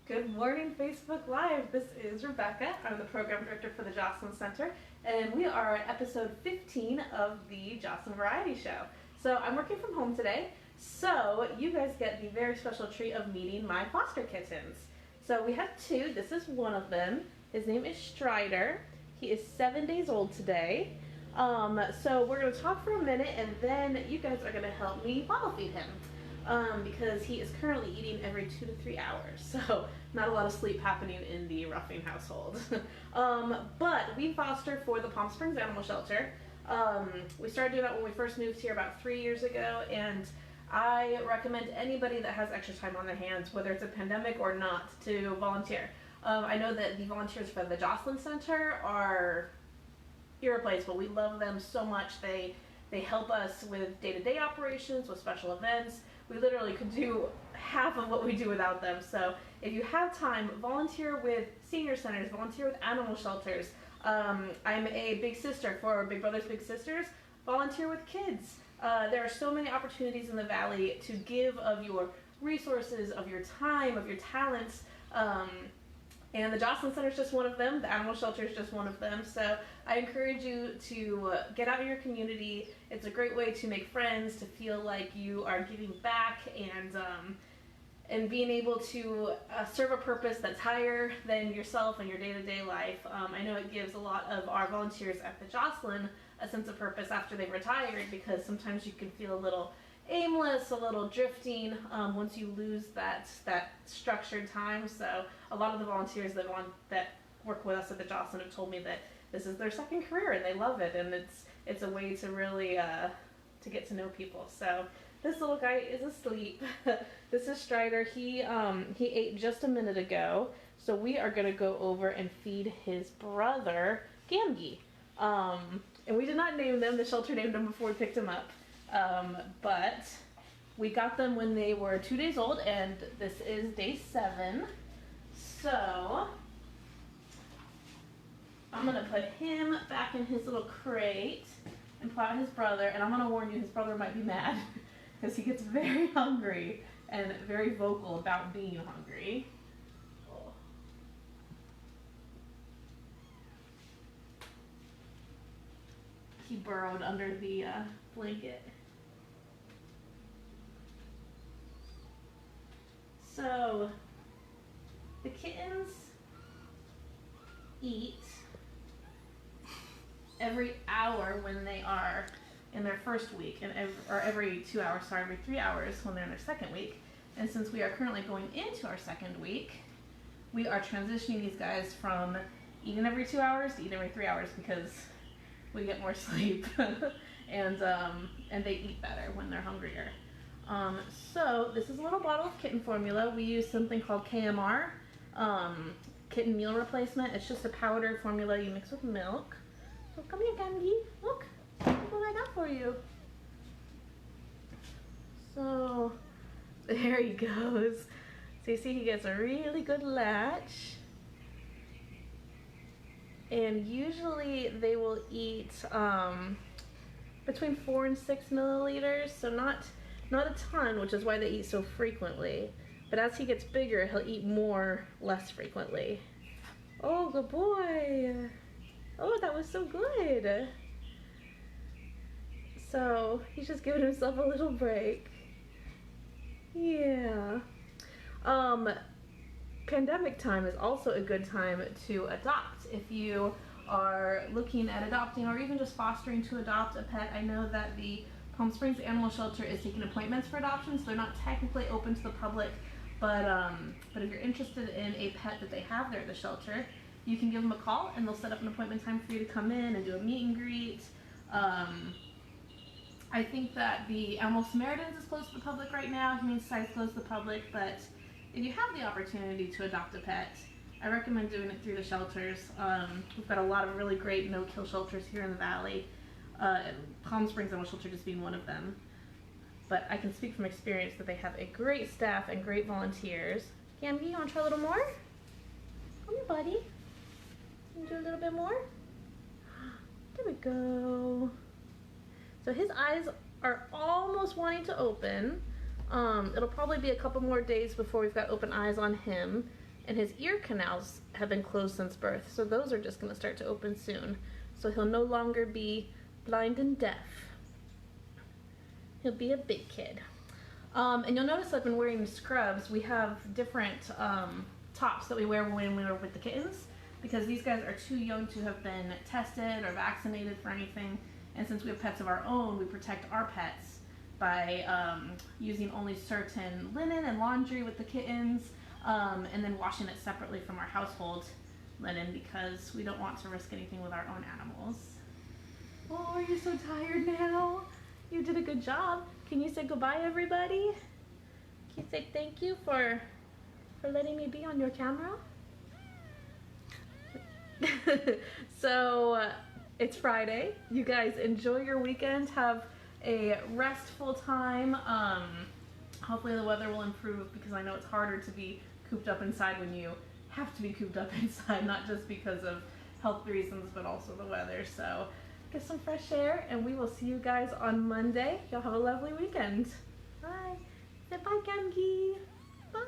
Good morning, Facebook Live. This is Rebecca. I'm the program director for the Joslyn Center, and we are at episode 15 of the Joslyn Variety Show. So I'm working from home today, so you guys get the very special treat of meeting my foster kittens. So we have two. This is one of them. His name is Strider. He is 7 days old today. So we're going to talk for a minute, and then you guys are going to help me bottle feed him. Because he is currently eating every 2 to 3 hours, so not a lot of sleep happening in the Ruffing household. But we foster for the Palm Springs Animal Shelter. We started doing that when we first moved here about 3 years ago, and I recommend anybody that has extra time on their hands, whether it's a pandemic or not, to volunteer. I know that the volunteers for the Joslyn Center are irreplaceable. We love them so much. They help us with day-to-day operations, with special events. We literally could do half of what we do without them. So if you have time, volunteer with senior centers, volunteer with animal shelters. I'm a big sister for Big Brothers Big Sisters. Volunteer with kids. There are so many opportunities in the Valley to give of your resources, of your time, of your talents. And the Joslyn Center is just one of them. The animal shelter is just one of them. So I encourage you to get out in your community. It's a great way to make friends, to feel like you are giving back, and being able to serve a purpose that's higher than yourself and your day-to-day life. I know it gives a lot of our volunteers at the Joslyn a sense of purpose after they've retired, because sometimes you can feel a little aimless, a little drifting once you lose that structured time. So a lot of the volunteers that work with us at the Joslyn have told me that this is their second career and they love it, and it's a way to really to get to know people. So this little guy is asleep. This is Strider. He ate just a minute ago, so we are gonna go over and feed his brother Gamgee. And we did not name them. The shelter named them before we picked him up. But we got them when they were 2 days old, and this is day 7. So I'm gonna put him back in his little crate and pull out his brother, and I'm gonna warn you, his brother might be mad because he gets very hungry and very vocal about being hungry. He burrowed under the blanket. So the kittens eat every hour when they are in their first week, and every 2 hours, sorry, every 3 hours when they're in their second week. And since we are currently going into our second week, we are transitioning these guys from eating every 2 hours to eating every 3 hours, because we get more sleep and they eat better when they're hungrier. So this is a little bottle of kitten formula. We use something called KMR, kitten meal replacement. It's just a powdered formula you mix with milk. So come here, Gamgee. Look what I got for you. So there he goes. So you see he gets a really good latch. And usually they will eat between 4 and 6 milliliters, so not a ton, which is why they eat so frequently. But as he gets bigger, he'll eat more less frequently. Oh, good boy. Oh, that was so good. So he's just giving himself a little break. Yeah. Pandemic time is also a good time to adopt. If you are looking at adopting or even just fostering to adopt a pet, I know that the Palm Springs Animal Shelter is taking appointments for adoptions. They're not technically open to the public, but if you're interested in a pet that they have there at the shelter, you can give them a call and they'll set up an appointment time for you to come in and do a meet and greet. I think that the Animal Samaritans is closed to the public right now. Humane Society is closed to the public, but if you have the opportunity to adopt a pet, I recommend doing it through the shelters. We've got a lot of really great no-kill shelters here in the Valley. Palm Springs Animal Shelter just being one of them. But I can speak from experience that they have a great staff and great volunteers. Gamgee, you want to try a little more? Come here, buddy. Can you do a little bit more? There we go. So his eyes are almost wanting to open. It'll probably be a couple more days before we've got open eyes on him. and his ear canals have been closed since birth, so those are just going to start to open soon. So he'll no longer be blind and deaf. He'll be a big kid. And you'll notice I've been wearing scrubs. We have different tops that we wear when we're with the kittens, because these guys are too young to have been tested or vaccinated for anything. And since we have pets of our own, we protect our pets by using only certain linen and laundry with the kittens, and then washing it separately from our household linen, because we don't want to risk anything with our own animals. Oh, are you so tired now? You did a good job. Can you say goodbye, everybody? Can you say thank you for letting me be on your camera? So it's Friday. You guys enjoy your weekend. Have a restful time. Hopefully the weather will improve, because I know it's harder to be cooped up inside when you have to be cooped up inside, not just because of health reasons, but also the weather. So get some fresh air, and we will see you guys on Monday. Y'all have a lovely weekend. Bye. Say bye, Gamgee. Bye.